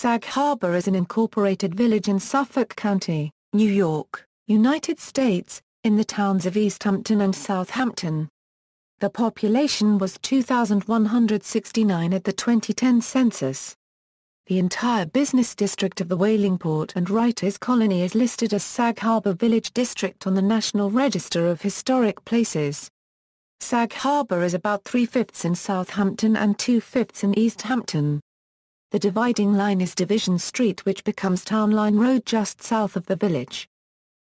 Sag Harbor is an incorporated village in Suffolk County, New York, United States, in the towns of East Hampton and Southampton. The population was 2,169 at the 2010 census. The entire business district of the Whaling Port and Writers Colony is listed as Sag Harbor Village District on the National Register of Historic Places. Sag Harbor is about 3/5 in Southampton and 2/5 in East Hampton. The dividing line is Division Street, which becomes Town Line Road just south of the village.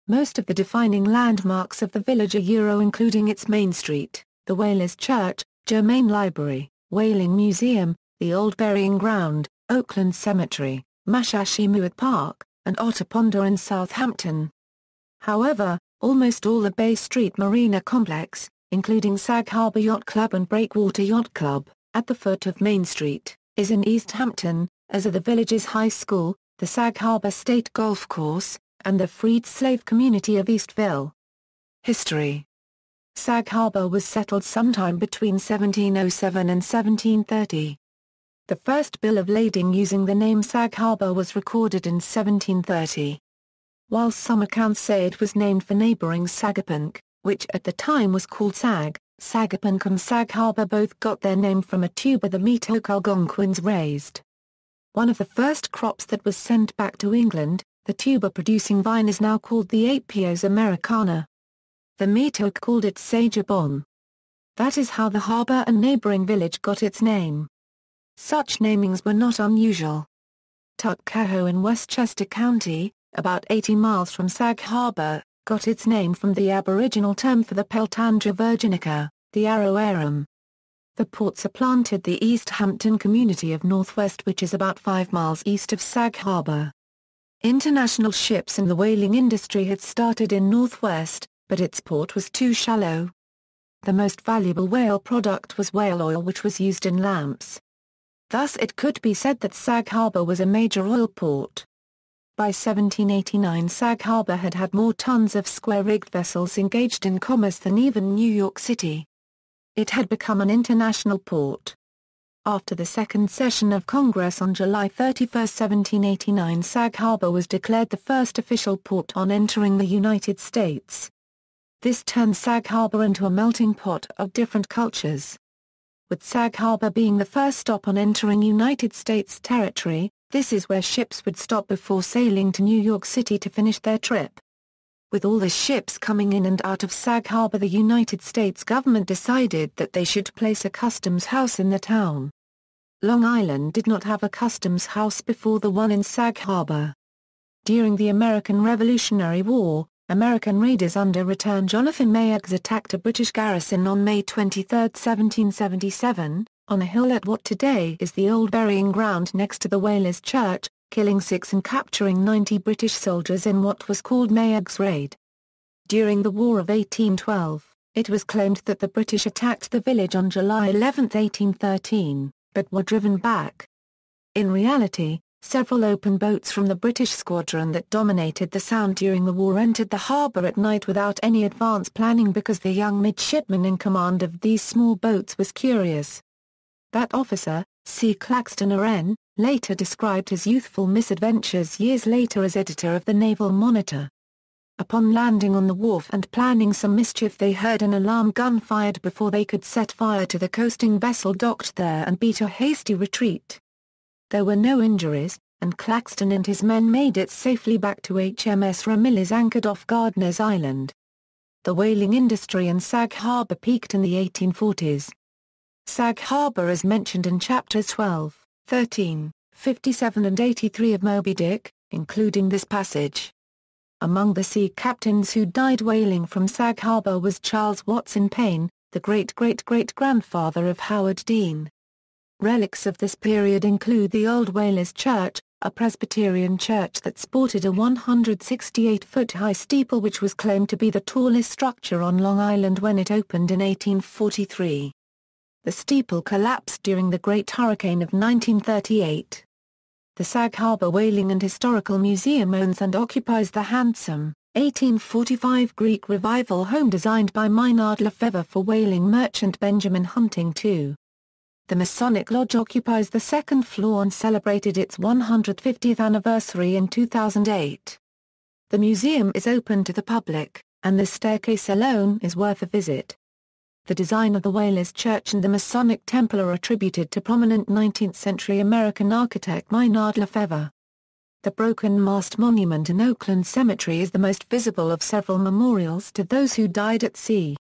Most of the defining landmarks of the village are including its main street, the Whalers Church, Germain Library, Whaling Museum, the Old Burying Ground, Oakland Cemetery, Mashashimuat Park, and Otter Ponder in Southampton. However, almost all the Bay Street Marina complex, including Sag Harbor Yacht Club and Breakwater Yacht Club, at the foot of Main Street, is in East Hampton, as are the village's high school, the Sag Harbor State Golf Course, and the freed slave community of Eastville. History. Sag Harbor was settled sometime between 1707 and 1730. The first bill of lading using the name Sag Harbor was recorded in 1730. While some accounts say it was named for neighboring Sagapank, which at the time was called Sag, Sagapank and Sag Harbor both got their name from a tuber the Meatok Algonquins raised. One of the first crops that was sent back to England, the tuber-producing vine, is now called the Apios americana. The Meatok called it Sagebon. That is how the harbor and neighboring village got its name. Such namings were not unusual. Tuckahoe in Westchester County, about 80 miles from Sag Harbor, got its name from the Aboriginal term for the Peltandra virginica, the Arrowarum. The port supplanted the East Hampton community of Northwest, which is about 5 miles east of Sag Harbor. International ships and the whaling industry had started in Northwest, but its port was too shallow. The most valuable whale product was whale oil, which was used in lamps. Thus it could be said that Sag Harbor was a major oil port. By 1789 Sag Harbor had had more tons of square-rigged vessels engaged in commerce than even New York City. It had become an international port. After the second session of Congress on July 31, 1789, Sag Harbor was declared the first official port on entering the United States. This turned Sag Harbor into a melting pot of different cultures. With Sag Harbor being the first stop on entering United States territory, this is where ships would stop before sailing to New York City to finish their trip. With all the ships coming in and out of Sag Harbor, the United States government decided that they should place a customs house in the town. Long Island did not have a customs house before the one in Sag Harbor. During the American Revolutionary War, American raiders under Return Jonathan Meigs attacked a British garrison on May 23, 1777, on a hill at what today is the Old Burying Ground next to the Whalers Church, killing 6 and capturing 90 British soldiers in what was called Meigs' Raid. During the War of 1812, it was claimed that the British attacked the village on July 11, 1813, but were driven back. In reality, several open boats from the British squadron that dominated the Sound during the war entered the harbour at night without any advance planning because the young midshipman in command of these small boats was curious. That officer, C. Claxton Wren, later described his youthful misadventures years later as editor of the Naval Monitor. Upon landing on the wharf and planning some mischief, they heard an alarm gun fired before they could set fire to the coasting vessel docked there and beat a hasty retreat. There were no injuries, and Claxton and his men made it safely back to HMS Ramillies anchored off Gardiner's Island. The whaling industry in Sag Harbor peaked in the 1840s. Sag Harbor is mentioned in chapters 12, 13, 57 and 83 of Moby Dick, including this passage. Among the sea captains who died whaling from Sag Harbor was Charles Watson Payne, the great-great-great-grandfather of Howard Dean. Relics of this period include the Old Whalers Church, a Presbyterian church that sported a 168-foot-high steeple which was claimed to be the tallest structure on Long Island when it opened in 1843. The steeple collapsed during the Great Hurricane of 1938. The Sag Harbor Whaling and Historical Museum owns and occupies the handsome, 1845 Greek Revival home designed by Maynard Lefebvre for whaling merchant Benjamin Hunting II. The Masonic Lodge occupies the second floor and celebrated its 150th anniversary in 2008. The museum is open to the public, and the staircase alone is worth a visit. The design of the Whalers Church and the Masonic Temple are attributed to prominent 19th-century American architect Maynard Lefevre. The Broken Mast Monument in Oakland Cemetery is the most visible of several memorials to those who died at sea.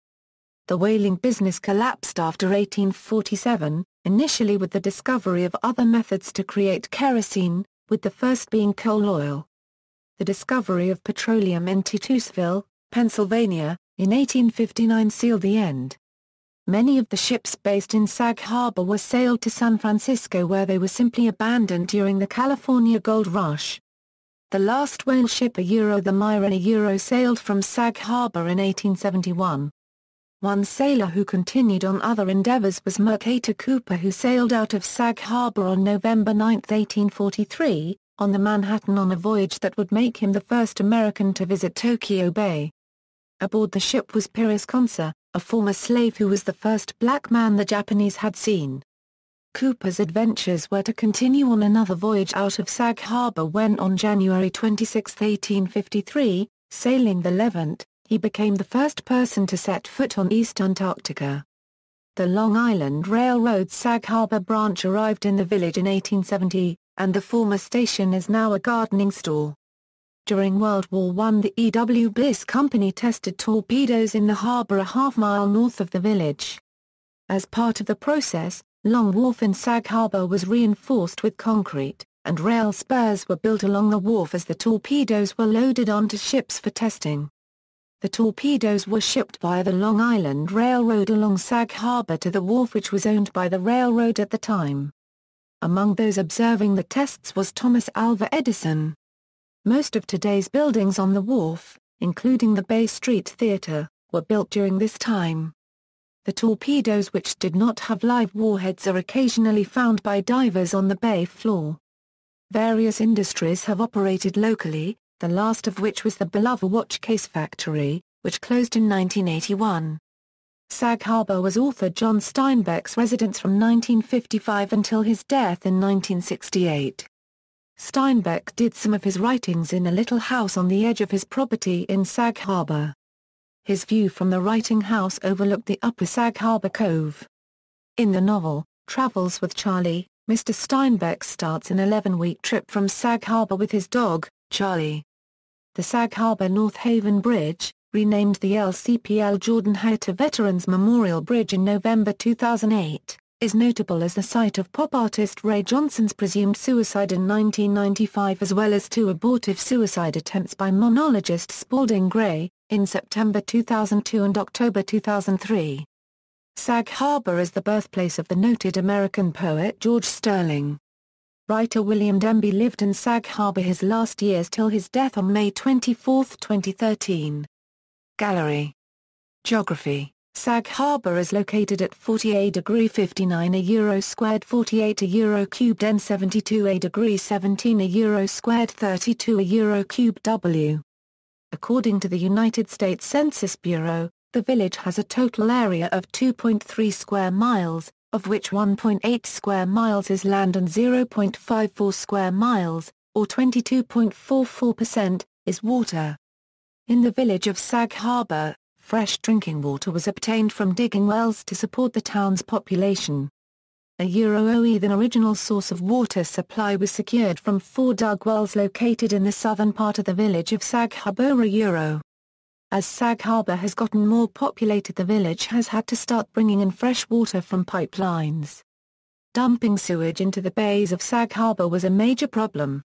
The whaling business collapsed after 1847, initially with the discovery of other methods to create kerosene, with the first being coal oil. The discovery of petroleum in Titusville, Pennsylvania, in 1859 sealed the end. Many of the ships based in Sag Harbor were sailed to San Francisco, where they were simply abandoned during the California Gold Rush. The last whale ship the Myra sailed from Sag Harbor in 1871. One sailor who continued on other endeavors was Mercator Cooper, who sailed out of Sag Harbor on November 9, 1843, on the Manhattan on a voyage that would make him the first American to visit Tokyo Bay. Aboard the ship was Pires Consa, a former slave who was the first black man the Japanese had seen. Cooper's adventures were to continue on another voyage out of Sag Harbor when on January 26, 1853, sailing the Levant, he became the first person to set foot on East Antarctica. The Long Island Railroad's Sag Harbor branch arrived in the village in 1870, and the former station is now a gardening store. During World War I, the E.W. Bliss Company tested torpedoes in the harbor a half-mile north of the village. As part of the process, Long Wharf in Sag Harbor was reinforced with concrete, and rail spurs were built along the wharf as the torpedoes were loaded onto ships for testing. The torpedoes were shipped via the Long Island Railroad along Sag Harbor to the wharf, which was owned by the railroad at the time. Among those observing the tests was Thomas Alva Edison. Most of today's buildings on the wharf, including the Bay Street Theater, were built during this time. The torpedoes which did not have live warheads are occasionally found by divers on the bay floor. Various industries have operated locally, the last of which was the Belova watch case factory, which closed in 1981. Sag Harbor was author John Steinbeck's residence from 1955 until his death in 1968. Steinbeck did some of his writings in a little house on the edge of his property in Sag Harbor. His view from the writing house overlooked the upper Sag Harbor Cove. In the novel, Travels with Charlie, Mr. Steinbeck starts an 11-week trip from Sag Harbor with his dog, Charlie. The Sag Harbor North Haven Bridge, renamed the LCPL Jordan Hatter Veterans Memorial Bridge in November 2008, is notable as the site of pop artist Ray Johnson's presumed suicide in 1995, as well as two abortive suicide attempts by monologist Spalding Gray, in September 2002 and October 2003. Sag Harbor is the birthplace of the noted American poet George Sterling. Writer William Denby lived in Sag Harbor his last years till his death on May 24, 2013. Gallery. Geography. Sag Harbor is located at 40°59 euro squared 48 euro cubed N 72 17 euro squared 32 euro cubed W. According to the United States Census Bureau, the village has a total area of 2.3 square miles, of which 1.8 square miles is land and 0.54 square miles, or 22.44%, is water. In the village of Sag Harbor, fresh drinking water was obtained from digging wells to support the town's population. The original source of water supply was secured from 4 dug wells located in the southern part of the village of Sag Harbor. As Sag Harbor has gotten more populated, the village has had to start bringing in fresh water from pipelines. Dumping sewage into the bays of Sag Harbor was a major problem.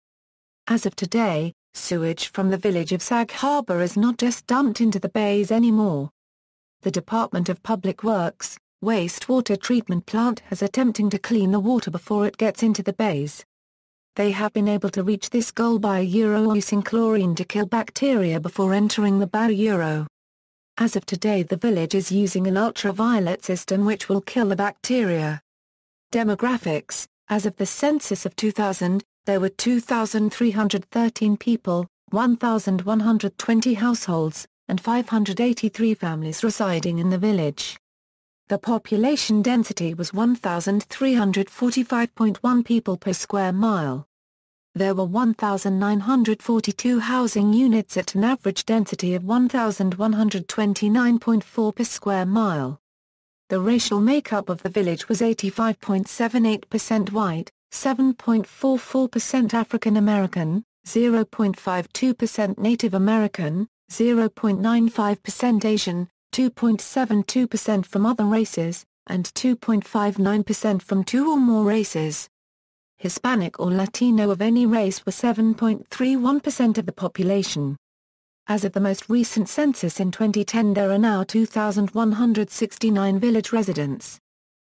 As of today, sewage from the village of Sag Harbor is not just dumped into the bays anymore. The Department of Public Works, wastewater treatment plant has attempting to clean the water before it gets into the bays. They have been able to reach this goal by using chlorine to kill bacteria before entering the bay. As of today, the village is using an ultraviolet system which will kill the bacteria. Demographics. As of the census of 2000, there were 2,313 people, 1,120 households, and 583 families residing in the village. The population density was 1,345.1 people per square mile. There were 1,942 housing units at an average density of 1,129.4 per square mile. The racial makeup of the village was 85.78% white, 7.44% African American, 0.52% Native American, 0.95% Asian, 2.72% from other races, and 2.59% from two or more races. Hispanic or Latino of any race were 7.31% of the population. As of the most recent census in 2010, there are now 2,169 village residents.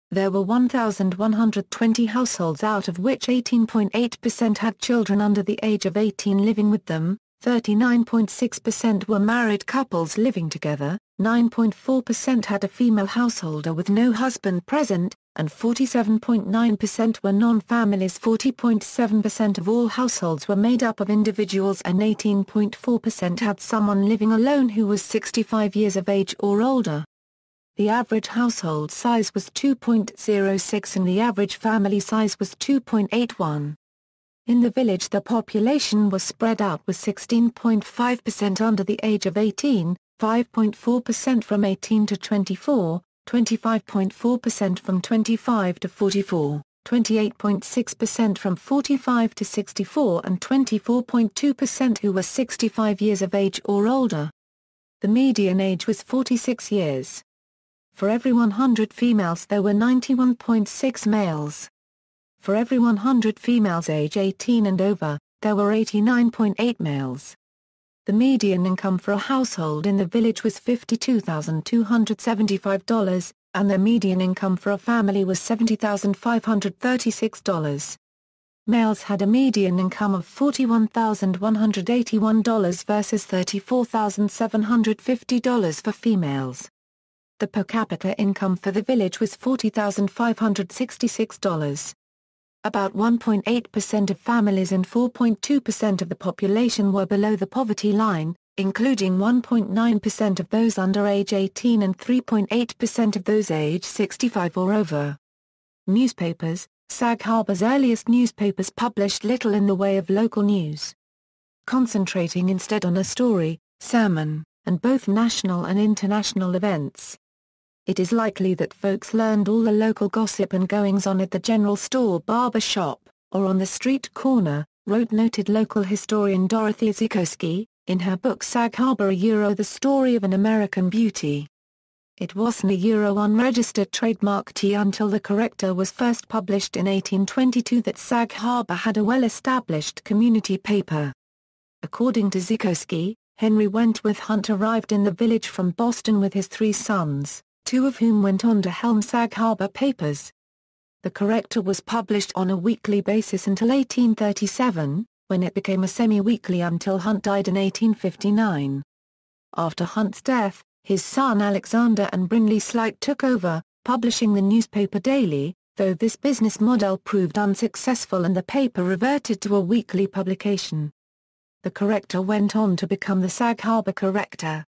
There were 1,120 households, out of which 18.8% had children under the age of 18 living with them, 39.6% were married couples living together, 9.4% had a female householder with no husband present, and 47.9% were non-families. 40.7% of all households were made up of individuals, and 18.4% had someone living alone who was 65 years of age or older. The average household size was 2.06 and the average family size was 2.81. In the village, the population was spread out, with 16.5% under the age of 18, 5.4% from 18 to 24, 25.4% from 25 to 44, 28.6% from 45 to 64 and 24.2% who were 65 years of age or older. The median age was 46 years. For every 100 females there were 91.6 males. For every 100 females age 18 and over, there were 89.8 males. The median income for a household in the village was $52,275, and the median income for a family was $70,536. Males had a median income of $41,181 versus $34,750 for females. The per capita income for the village was $40,566. About 1.8% of families and 4.2% of the population were below the poverty line, including 1.9% of those under age 18 and 3.8% of those age 65 or over. Newspapers. Sag Harbor's earliest newspapers published little in the way of local news, concentrating instead on a story, sermon, and both national and international events. It is likely that folks learned all the local gossip and goings-on at the general store, barber shop, or on the street corner, wrote noted local historian Dorothea Zukowski, in her book Sag Harbor The Story of an American Beauty. It wasn't a unregistered trademark until the Corrector was first published in 1822 that Sag Harbor had a well-established community paper. According to Zukowski, Henry Wentworth Hunt arrived in the village from Boston with his 3 sons, 2 of whom went on to helm Sag Harbor papers. The Corrector was published on a weekly basis until 1837, when it became a semi-weekly until Hunt died in 1859. After Hunt's death, his son Alexander and Brinley Slight took over, publishing the newspaper daily, though this business model proved unsuccessful and the paper reverted to a weekly publication. The Corrector went on to become the Sag Harbor Corrector.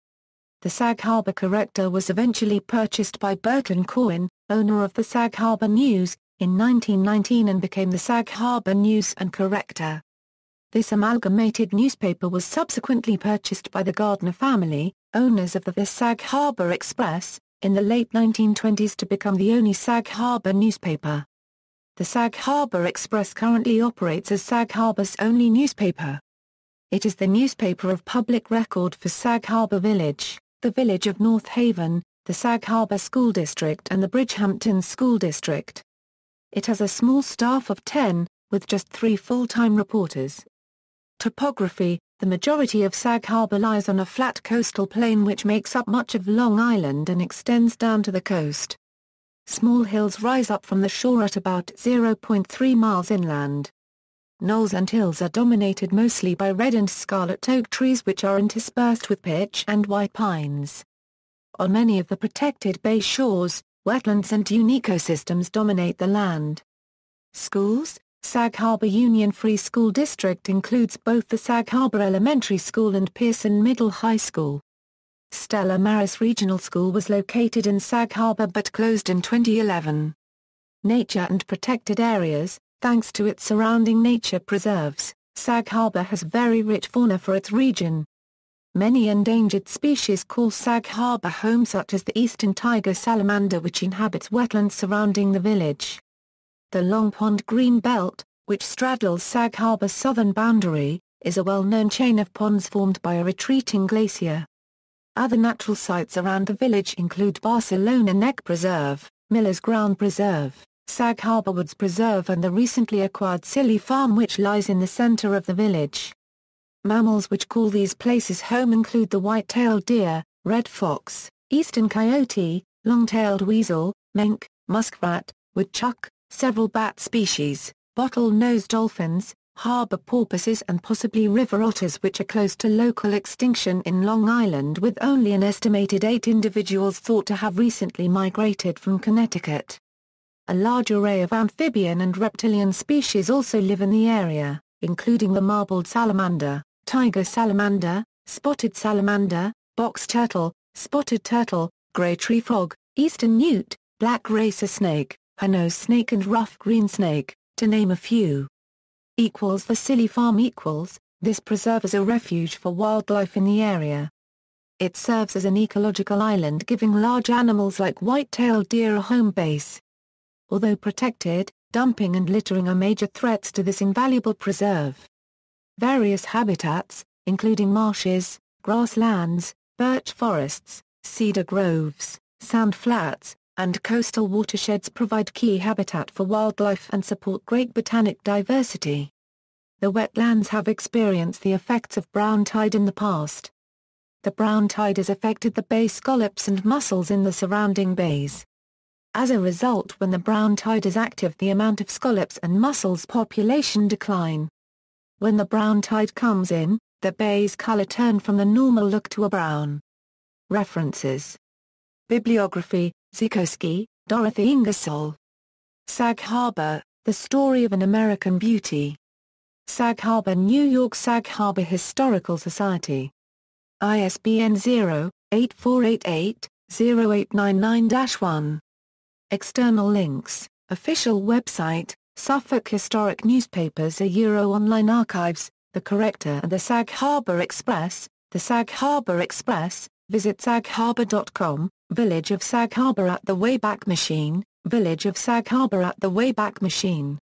The Sag Harbor Corrector was eventually purchased by Burton Cohen, owner of the Sag Harbor News, in 1919 and became the Sag Harbor News and Corrector. This amalgamated newspaper was subsequently purchased by the Gardner family, owners of the Sag Harbor Express, in the late 1920s to become the only Sag Harbor newspaper. The Sag Harbor Express currently operates as Sag Harbor's only newspaper. It is the newspaper of public record for Sag Harbor Village, the Village of North Haven, the Sag Harbor School District and the Bridgehampton School District. It has a small staff of 10, with just 3 full-time reporters. Topography. The majority of Sag Harbor lies on a flat coastal plain which makes up much of Long Island and extends down to the coast. Small hills rise up from the shore at about 0.3 miles inland. Knolls and hills are dominated mostly by red and scarlet oak trees which are interspersed with pitch and white pines. On many of the protected bay shores, wetlands and dune ecosystems dominate the land. Schools. Sag Harbor Union Free School District includes both the Sag Harbor Elementary School and Pearson Middle High School. Stella Maris Regional School was located in Sag Harbor but closed in 2011. Nature and protected areas. Thanks to its surrounding nature preserves, Sag Harbor has very rich fauna for its region. Many endangered species call Sag Harbor home, such as the eastern tiger salamander, which inhabits wetlands surrounding the village. The Long Pond Green Belt, which straddles Sag Harbor's southern boundary, is a well-known chain of ponds formed by a retreating glacier. Other natural sites around the village include Barcelona Neck Preserve, Miller's Ground Preserve, Sag Harbor Woods Preserve and the recently acquired Scilly Farm, which lies in the center of the village. Mammals which call these places home include the white-tailed deer, red fox, eastern coyote, long-tailed weasel, mink, muskrat, woodchuck, several bat species, bottle-nosed dolphins, harbor porpoises and possibly river otters, which are close to local extinction in Long Island, with only an estimated 8 individuals thought to have recently migrated from Connecticut. A large array of amphibian and reptilian species also live in the area, including the marbled salamander, tiger salamander, spotted salamander, box turtle, spotted turtle, gray tree frog, eastern newt, black racer snake, her-nosed snake and rough green snake, to name a few. The Scilly Farm. This preserve is a refuge for wildlife in the area. It serves as an ecological island, giving large animals like white-tailed deer a home base. Although protected, dumping and littering are major threats to this invaluable preserve. Various habitats, including marshes, grasslands, birch forests, cedar groves, sand flats, and coastal watersheds provide key habitat for wildlife and support great botanic diversity. The wetlands have experienced the effects of brown tide in the past. The brown tide has affected the bay scallops and mussels in the surrounding bays. As a result, when the brown tide is active, the amount of scallops and mussels population decline. When the brown tide comes in, the bay's color turn from the normal look to a brown. References. Bibliography: Zukowski, Dorothy Ingersoll. Sag Harbor, The Story of an American Beauty. Sag Harbor, New York: Sag Harbor Historical Society. ISBN 0-8488-0899-1. External links: official website, Suffolk Historic Newspapers, Online Archives, The Corrector and the Sag Harbor Express, The Sag Harbor Express. Visit sagharbor.com. Village of Sag Harbor at the Wayback Machine, Village of Sag Harbor at the Wayback Machine.